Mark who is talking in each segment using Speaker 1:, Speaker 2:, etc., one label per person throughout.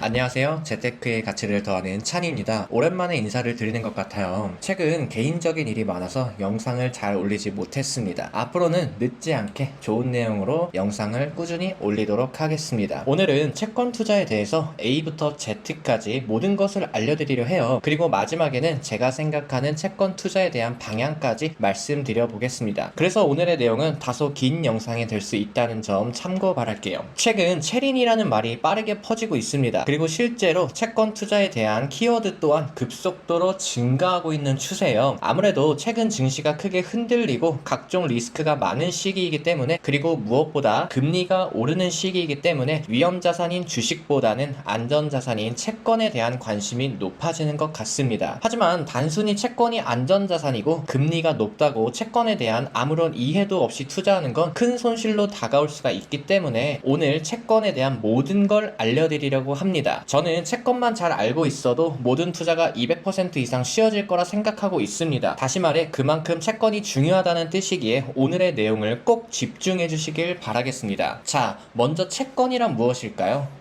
Speaker 1: 안녕하세요. 재테크의 가치를 더하는 찬입니다. 오랜만에 인사를 드리는 것 같아요. 최근 개인적인 일이 많아서 영상을 잘 올리지 못했습니다. 앞으로는 늦지 않게 좋은 내용으로 영상을 꾸준히 올리도록 하겠습니다. 오늘은 채권 투자에 대해서 A부터 Z까지 모든 것을 알려드리려 해요. 그리고 마지막에는 제가 생각하는 채권 투자에 대한 방향까지 말씀드려 보겠습니다. 그래서 오늘의 내용은 다소 긴 영상이 될 수 있다는 점 참고 바랄게요. 최근 체린이라는 말이 빠르게 퍼지고 있습니다. 그리고 실제로 채권 투자에 대한 키워드 또한 급속도로 증가하고 있는 추세예요. 아무래도 최근 증시가 크게 흔들리고 각종 리스크가 많은 시기이기 때문에, 그리고 무엇보다 금리가 오르는 시기이기 때문에 위험자산인 주식보다는 안전자산인 채권에 대한 관심이 높아지는 것 같습니다. 하지만 단순히 채권이 안전자산이고 금리가 높다고 채권에 대한 아무런 이해도 없이 투자하는 건 큰 손실로 다가올 수가 있기 때문에 오늘 채권에 대한 모든 걸 알려드리려고 합니다. 저는 채권만 잘 알고 있어도 모든 투자가 200% 이상 쉬워질 거라 생각하고 있습니다. 다시 말해 그만큼 채권이 중요하다는 뜻이기에 오늘의 내용을 꼭 집중해 주시길 바라겠습니다. 자, 먼저 채권이란 무엇일까요?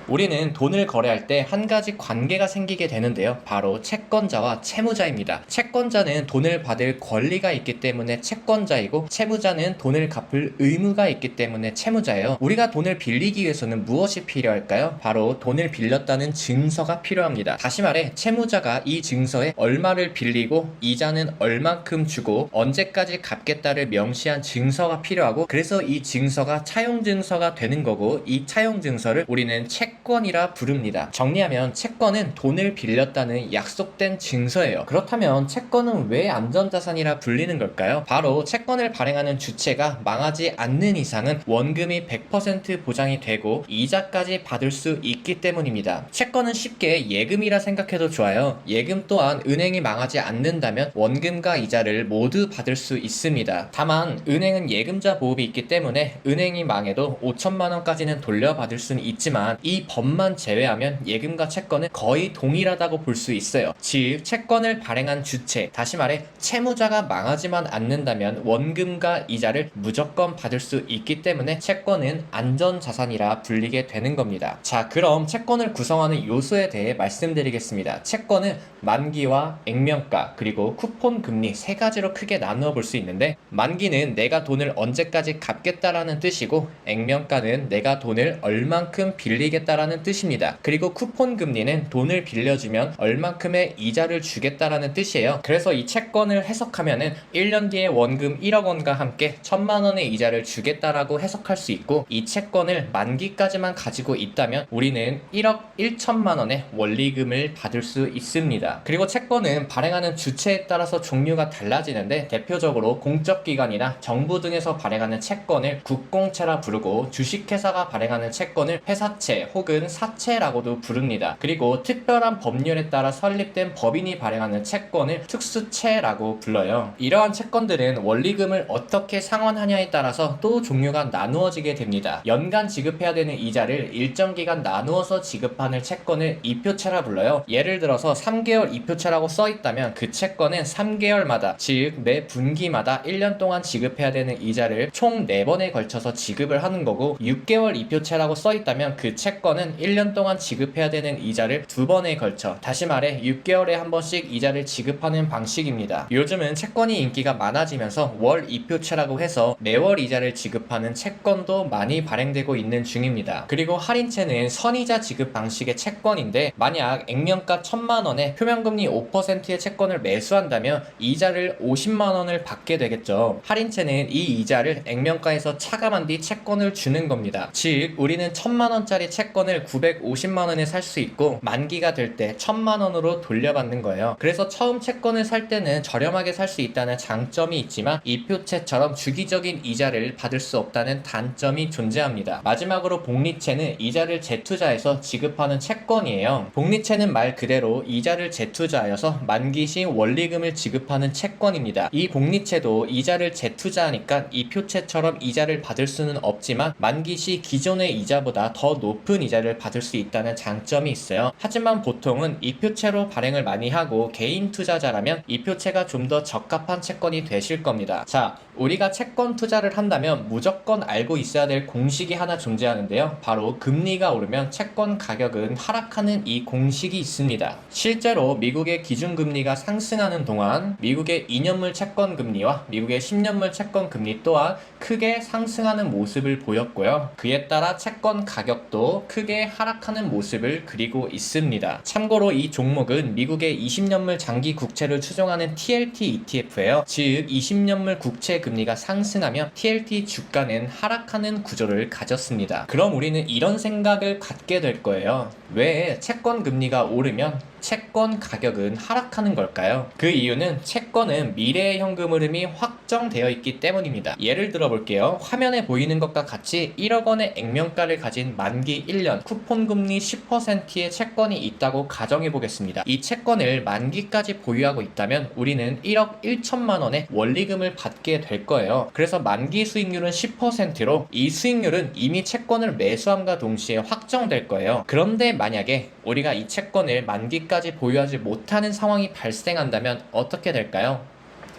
Speaker 1: 우리는 돈을 거래할 때 한 가지 관계가 생기게 되는데요. 바로 채권자와 채무자입니다. 채권자는 돈을 받을 권리가 있기 때문에 채권자이고, 채무자는 돈을 갚을 의무가 있기 때문에 채무자예요. 우리가 돈을 빌리기 위해서는 무엇이 필요할까요? 바로 돈을 빌렸다는 증서가 필요합니다. 다시 말해 채무자가 이 증서에 얼마를 빌리고 이자는 얼만큼 주고 언제까지 갚겠다를 명시한 증서가 필요하고, 그래서 이 증서가 차용증서가 되는 거고, 이 차용증서를 우리는 채권이라 부릅니다. 정리하면 채권은 돈을 빌렸다는 약속된 증서예요. 그렇다면 채권은 왜 안전자산이라 불리는 걸까요? 바로 채권을 발행하는 주체가 망하지 않는 이상은 원금이 100% 보장이 되고 이자까지 받을 수 있기 때문입니다. 채권은 쉽게 예금이라 생각해도 좋아요. 예금 또한 은행이 망하지 않는다면 원금과 이자를 모두 받을 수 있습니다. 다만 은행은 예금자 보험이 있기 때문에 은행이 망해도 5천만 원까지는 돌려받을 수는 있지만 이 법만 제외하면 예금과 채권은 거의 동일하다고 볼 수 있어요. 즉 채권을 발행한 주체, 다시 말해 채무자가 망하지만 않는다면 원금과 이자를 무조건 받을 수 있기 때문에 채권은 안전자산이라 불리게 되는 겁니다. 자, 그럼 채권을 구성하는 요소에 대해 말씀드리겠습니다. 채권은 만기와 액면가 그리고 쿠폰 금리 세 가지로 크게 나누어 볼 수 있는데, 만기는 내가 돈을 언제까지 갚겠다라는 뜻이고, 액면가는 내가 돈을 얼만큼 빌리겠다라는 뜻입니다. 그리고 쿠폰 금리는 돈을 빌려주면 얼만큼의 이자를 주겠다라는 뜻이에요. 그래서 이 채권을 해석하면은 1년 뒤에 원금 1억 원과 함께 1,000만 원의 이자를 주겠다라고 해석할 수 있고, 이 채권을 만기까지만 가지고 있다면 우리는 1억 1천만 원의 원리금을 받을 수 있습니다. 그리고 채권은 발행하는 주체에 따라서 종류가 달라지는데, 대표적으로 공적기관이나 정부 등에서 발행하는 채권을 국공채라 부르고, 주식회사가 발행하는 채권을 회사채 혹은 사채라고도 부릅니다. 그리고 특별한 법률에 따라 설립된 법인이 발행하는 채권을 특수채라고 불러요. 이러한 채권들은 원리금을 어떻게 상환하냐에 따라서 또 종류가 나누어지게 됩니다. 연간 지급해야 되는 이자를 일정 기간 나누어서 지급하는 채권을 이표채라 불러요. 예를 들어서 3개월 이표채라고 써있다면 그 채권은 3개월마다, 즉 매 분기마다 1년 동안 지급해야 되는 이자를 총 4번에 걸쳐서 지급을 하는 거고, 6개월 이표채라고 써있다면 그 채권은 1년 동안 지급해야 되는 이자를 2번에 걸쳐, 다시 말해 6개월에 한 번씩 이자를 지급하는 방식입니다. 요즘은 채권이 인기가 많아지면서 월 이표채라고 해서 매월 이자를 지급하는 채권도 많이 발행되고 있는 중입니다. 그리고 할인채는 선이자 지급 방식의 채권인데, 만약 액면가 1,000만 원에 표면금리 5%의 채권을 매수한다면 이자를 50만 원을 받게 되겠죠. 할인채는 이 이자를 액면가에서 차감한 뒤 채권을 주는 겁니다. 즉 우리는 1,000만 원짜리 채권을 950만 원에 살 수 있고, 만기가 될 때 1,000만 원으로 돌려받는 거예요. 그래서 처음 채권을 살 때는 저렴하게 살 수 있다는 장점이 있지만, 이표채처럼 주기적인 이자를 받을 수 없다는 단점이 존재합니다. 마지막으로 복리채는 이자를 재투자해서 지급하는 채권이에요. 복리채는 말 그대로 이자를 재투자하여서 만기 시 원리금을 지급하는 채권입니다. 이 복리채도 이자를 재투자하니까 이표채처럼 이자를 받을 수는 없지만 만기 시 기존의 이자보다 더 높은 이자를 이자를 받을 수 있다는 장점이 있어요. 하지만 보통은 이표채로 발행을 많이 하고 개인 투자자라면 이표채가 좀 더 적합한 채권이 되실 겁니다. 자, 우리가 채권 투자를 한다면 무조건 알고 있어야 될 공식이 하나 존재하는데요. 바로 금리가 오르면 채권 가격은 하락하는 이 공식이 있습니다. 실제로 미국의 기준금리가 상승하는 동안 미국의 2년물 채권 금리와 미국의 10년물 채권 금리 또한 크게 상승하는 모습을 보였고요. 그에 따라 채권 가격도 크게 하락하는 모습을 그리고 있습니다. 참고로 이 종목은 미국의 20년물 장기 국채를 추종하는 TLT ETF예요. 즉 20년물 국채 금리가 상승하면 TLT 주가는 하락하는 구조를 가졌습니다. 그럼 우리는 이런 생각을 갖게 될 거예요. 왜 채권 금리가 오르면 채권 가격은 하락하는 걸까요? 그 이유는 채권은 미래의 현금 흐름이 확정되어 있기 때문입니다. 예를 들어 볼게요. 화면에 보이는 것과 같이 1억 원의 액면가를 가진 만기 1년 쿠폰 금리 10%의 채권이 있다고 가정해 보겠습니다. 이 채권을 만기까지 보유하고 있다면 우리는 1억 1천만 원의 원리금을 받게 될 거예요. 그래서 만기 수익률은 10%로 이 수익률은 이미 채권을 매수함과 동시에 확정될 거예요. 그런데 만약에 우리가 이 채권을 만기까지 보유하지 못하는 상황이 발생한다면 어떻게 될까요?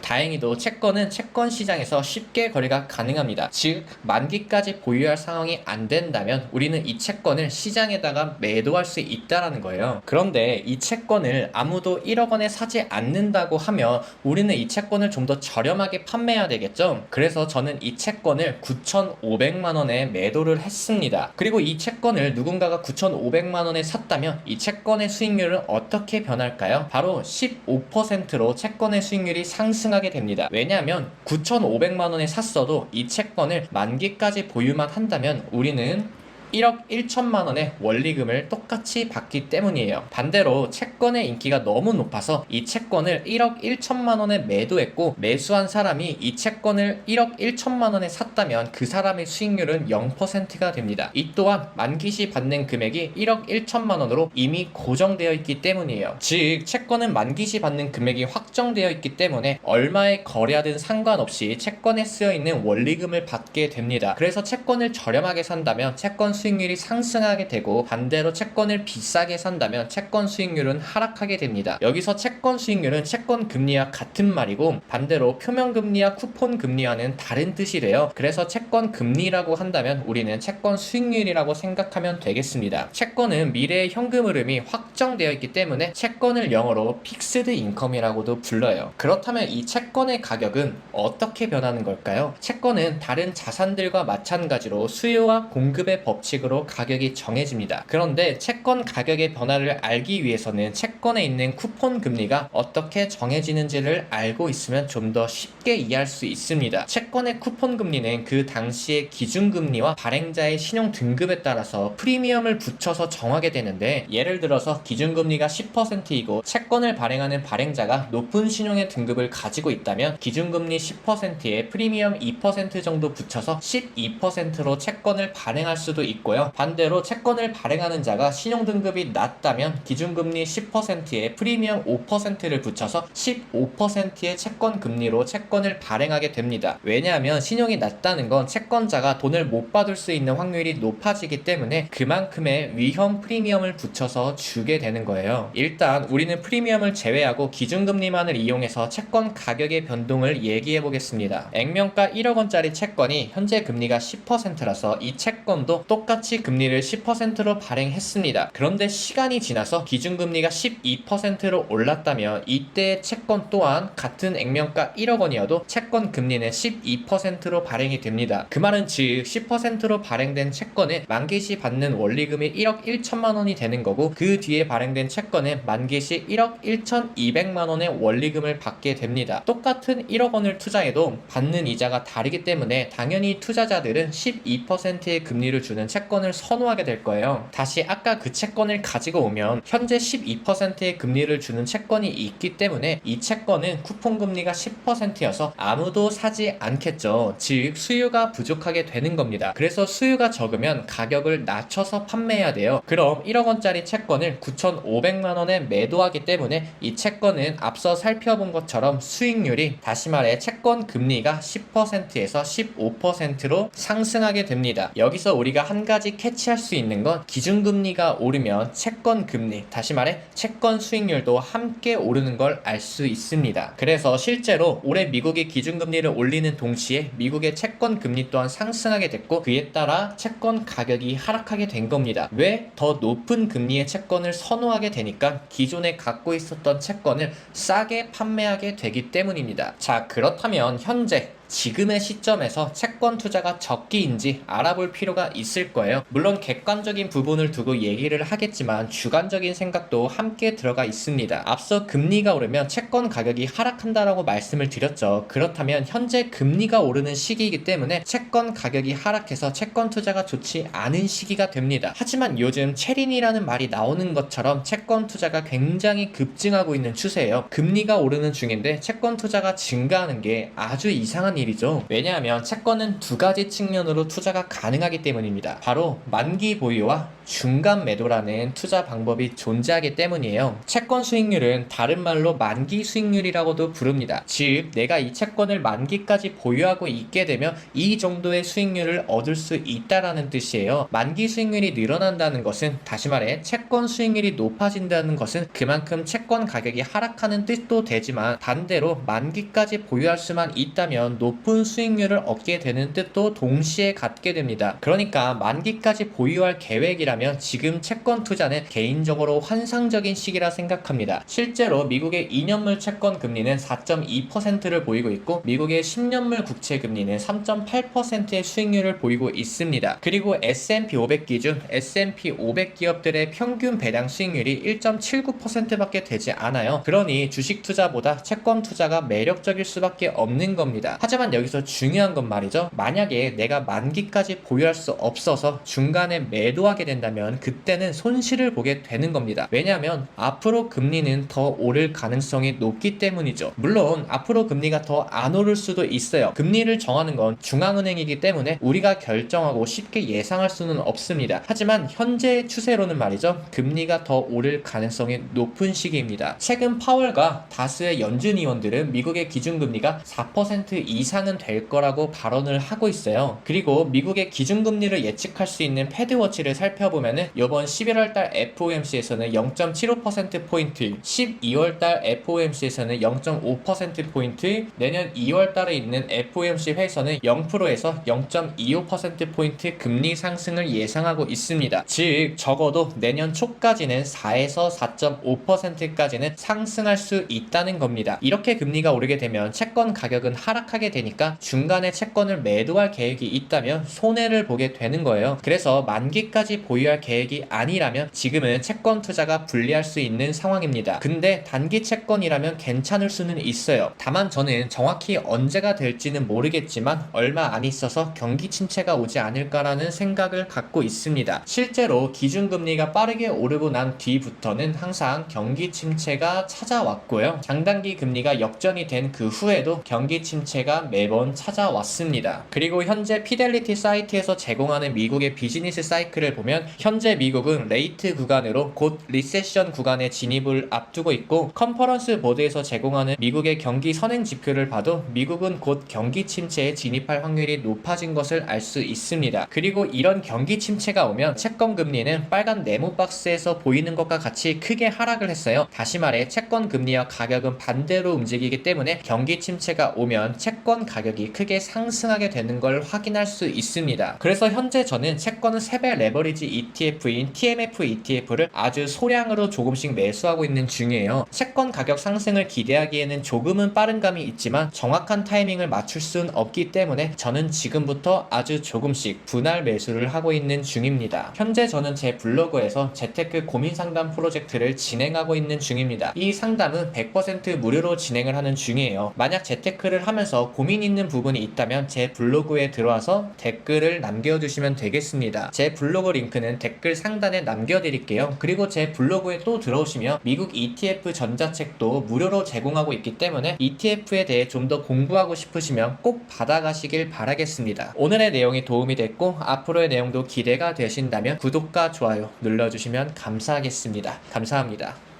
Speaker 1: 다행히도 채권은 채권 시장에서 쉽게 거래가 가능합니다. 즉 만기까지 보유할 상황이 안 된다면 우리는 이 채권을 시장에다가 매도할 수 있다라는 거예요. 그런데 이 채권을 아무도 1억 원에 사지 않는다고 하면 우리는 이 채권을 좀 더 저렴하게 판매해야 되겠죠. 그래서 저는 이 채권을 9,500만 원에 매도를 했습니다. 그리고 이 채권을 누군가가 9,500만 원에 샀다면 이 채권의 수익률은 어떻게 변할까요? 바로 15%로 채권의 수익률이 상승하게 됩니다. 왜냐하면 9,500만 원에 샀어도 이 채권을 만기까지 보유만 한다면 우리는 1억 1천만 원의 원리금을 똑같이 받기 때문이에요. 반대로 채권의 인기가 너무 높아서 이 채권을 1억 1천만 원에 매도했고 매수한 사람이 이 채권을 1억 1천만 원에 샀다면 그 사람의 수익률은 0%가 됩니다. 이 또한 만기 시 받는 금액이 1억 1천만 원으로 이미 고정되어 있기 때문이에요. 즉 채권은 만기 시 받는 금액이 확정되어 있기 때문에 얼마에 거래하든 상관없이 채권에 쓰여있는 원리금을 받게 됩니다. 그래서 채권을 저렴하게 산다면 채권 수익률이 상승하게 되고 반대로 채권을 비싸게 산다면 채권 수익률은 하락하게 됩니다. 여기서 채권 수익률은 채권 금리와 같은 말이고 반대로 표면 금리와 쿠폰 금리와는 다른 뜻이래요. 그래서 채권 금리라고 한다면 우리는 채권 수익률이라고 생각하면 되겠습니다. 채권은 미래의 현금 흐름이 확정되어 있기 때문에 채권을 영어로 픽스드 인컴이라고도 불러요. 그렇다면 이 채권의 가격은 어떻게 변하는 걸까요? 채권은 다른 자산들과 마찬가지로 수요와 공급의 법칙 으로 가격이 정해집니다. 그런데 채권 가격의 변화를 알기 위해서는 채권에 있는 쿠폰 금리가 어떻게 정해지는지를 알고 있으면 좀 더 쉽게 이해할 수 있습니다. 채권의 쿠폰 금리는 그 당시의 기준 금리와 발행자의 신용 등급에 따라서 프리미엄을 붙여서 정하게 되는데 예를 들어서 기준 금리가 10%이고 채권을 발행하는 발행자가 높은 신용의 등급을 가지고 있다면 기준 금리 10%에 프리미엄 2% 정도 붙여서 12%로 채권을 발행할 수도 있고요. 반대로 채권을 발행하는 자가 신용등급이 낮다면 기준금리 10%에 프리미엄 5%를 붙여서 15%의 채권금리로 채권을 발행하게 됩니다. 왜냐하면 신용이 낮다는 건 채권자가 돈을 못 받을 수 있는 확률이 높아지기 때문에 그만큼의 위험 프리미엄을 붙여서 주게 되는 거예요. 일단 우리는 프리미엄을 제외하고 기준금리만을 이용해서 채권 가격의 변동을 얘기해 보겠습니다. 액면가 1억 원짜리 채권이 현재 금리가 10%라서 이 채권도 똑같이 금리를 10%로 발행했습니다. 그런데 시간이 지나서 기준금리가 12%로 올랐다면 이때의 채권 또한 같은 액면가 1억 원이어도 채권 금리는 12%로 발행이 됩니다. 그 말은 즉 10%로 발행된 채권은 만기시 받는 원리금이 1억 1천만 원이 되는 거고 그 뒤에 발행된 채권은 만기시 1억 1,200만 원의 원리금을 받게 됩니다. 똑같은 1억 원을 투자해도 받는 이자가 다르기 때문에 당연히 투자자들은 12%의 금리를 주는 채권을 선호하게 될 거예요. 다시 아까 그 채권을 가지고 오면 현재 12%의 금리를 주는 채권이 있기 때문에 이 채권은 쿠폰 금리가 10%여서 아무도 사지 않겠죠. 즉 수요가 부족하게 되는 겁니다. 그래서 수요가 적으면 가격을 낮춰서 판매해야 돼요. 그럼 1억 원짜리 채권을 9,500만 원에 매도하기 때문에 이 채권은 앞서 살펴본 것처럼 수익률이 다시 말해 채권 금리가 10%에서 15%로 상승하게 됩니다. 여기서 우리가 한 한 가지 캐치할 수 있는 건 기준금리가 오르면 채권금리, 다시 말해 채권 수익률도 함께 오르는 걸 알 수 있습니다. 그래서 실제로 올해 미국이 기준금리를 올리는 동시에 미국의 채권금리 또한 상승하게 됐고 그에 따라 채권 가격이 하락하게 된 겁니다. 왜? 더 높은 금리의 채권을 선호하게 되니까 기존에 갖고 있었던 채권을 싸게 판매하게 되기 때문입니다. 자, 그렇다면 현재 지금의 시점에서 채권 투자가 적기인지 알아볼 필요가 있을 거예요. 물론 객관적인 부분을 두고 얘기를 하겠지만 주관적인 생각도 함께 들어가 있습니다. 앞서 금리가 오르면 채권 가격이 하락한다라고 말씀을 드렸죠. 그렇다면 현재 금리가 오르는 시기이기 때문에 채권 가격이 하락해서 채권 투자가 좋지 않은 시기가 됩니다. 하지만 요즘 체린이라는 말이 나오는 것처럼 채권 투자가 굉장히 급증하고 있는 추세예요. 금리가 오르는 중인데 채권 투자가 증가하는 게 아주 이상한 일이죠. 왜냐하면 채권은 두 가지 측면으로 투자가 가능하기 때문입니다. 바로 만기 보유와 중간 매도라는 투자 방법이 존재하기 때문이에요. 채권 수익률은 다른 말로 만기 수익률이라고도 부릅니다. 즉 내가 이 채권을 만기까지 보유하고 있게 되면 이 정도의 수익률을 얻을 수 있다라는 뜻이에요. 만기 수익률이 늘어난다는 것은, 다시 말해 채권 수익률이 높아진다는 것은 그만큼 채권 가격이 하락하는 뜻도 되지만, 반대로 만기까지 보유할 수만 있다면 높은 수익률을 얻게 되는 뜻도 동시에 갖게 됩니다. 그러니까 만기까지 보유할 계획이라면 지금 채권 투자는 개인적으로 환상적인 시기라 생각합니다. 실제로 미국의 2년물 채권 금리는 4.2%를 보이고 있고 미국의 10년물 국채 금리는 3.8%의 수익률을 보이고 있습니다. 그리고 S&P 500 기준 S&P 500 기업들의 평균 배당 수익률이 1.79%밖에 되지 않아요. 그러니 주식 투자보다 채권 투자가 매력적일 수밖에 없는 겁니다. 하지만 여기서 중요한 건 말이죠. 만약에 내가 만기까지 보유할 수 없어서 중간에 매도하게 된다면 그때는 손실을 보게 되는 겁니다. 왜냐하면 앞으로 금리는 더 오를 가능성이 높기 때문이죠. 물론 앞으로 금리가 더 안 오를 수도 있어요. 금리를 정하는 건 중앙은행이기 때문에 우리가 결정하고 쉽게 예상할 수는 없습니다. 하지만 현재의 추세로는 말이죠. 금리가 더 오를 가능성이 높은 시기입니다. 최근 파월과 다수의 연준 의원들은 미국의 기준금리가 4% 이상은 될 거라고 발언을 하고 있어요. 그리고 미국의 기준금리를 예측할 수 있는 패드워치를 살펴보면은 이번 11월달 FOMC에서는 0.75%포인트, 12월달 FOMC에서는 0.5%포인트, 내년 2월달에 있는 FOMC 회의에서는 0%에서 0.25%포인트 금리 상승을 예상하고 있습니다. 즉 적어도 내년 초까지는 4에서 4.5%까지는 상승할 수 있다는 겁니다. 이렇게 금리가 오르게 되면 채권 가격은 하락하게 되니까 중간에 채권을 매도할 계획이 있다면 손해를 보게 되는 거예요. 그래서 만기까지 보유할 계획이 아니라면 지금은 채권 투자가 불리할 수 있는 상황입니다. 근데 단기 채권이라면 괜찮을 수는 있어요. 다만 저는 정확히 언제가 될지는 모르겠지만 얼마 안 있어서 경기 침체가 오지 않을까라는 생각을 갖고 있습니다. 실제로 기준금리가 빠르게 오르고 난 뒤부터는 항상 경기 침체가 찾아왔고요. 장단기 금리가 역전이 된 그 후에도 경기 침체가 매번 찾아왔습니다. 그리고 현재 피델리티 사이트에서 제공하는 미국의 비즈니스 사이클을 보면 현재 미국은 레이트 구간으로 곧 리세션 구간에 진입을 앞두고 있고, 컨퍼런스 보드에서 제공하는 미국의 경기 선행 지표를 봐도 미국은 곧 경기 침체에 진입할 확률이 높아진 것을 알 수 있습니다. 그리고 이런 경기 침체가 오면 채권 금리는 빨간 네모 박스에서 보이는 것과 같이 크게 하락을 했어요. 다시 말해 채권 금리와 가격은 반대로 움직이기 때문에 경기 침체가 오면 채권 가격이 크게 상승하게 되는 걸 확인할 수 있습니다. 그래서 현재 저는 채권은 세배 레버리지 ETF인 TMF ETF를 아주 소량으로 조금씩 매수하고 있는 중이에요. 채권 가격 상승을 기대하기에는 조금은 빠른 감이 있지만 정확한 타이밍을 맞출 순 없기 때문에 저는 지금부터 아주 조금씩 분할 매수를 하고 있는 중입니다. 현재 저는 제 블로그에서 재테크 고민 상담 프로젝트를 진행하고 있는 중입니다. 이 상담은 100% 무료로 진행을 하는 중이에요. 만약 재테크를 하면서 고민 있는 부분이 있다면 제 블로그에 들어와서 댓글을 남겨주시면 되겠습니다. 제 블로그 링크는 댓글 상단에 남겨드릴게요. 그리고 제 블로그에 또 들어오시면 미국 ETF 전자책도 무료로 제공하고 있기 때문에 ETF에 대해 좀 더 공부하고 싶으시면 꼭 받아가시길 바라겠습니다. 오늘의 내용이 도움이 됐고 앞으로의 내용도 기대가 되신다면 구독과 좋아요 눌러주시면 감사하겠습니다. 감사합니다.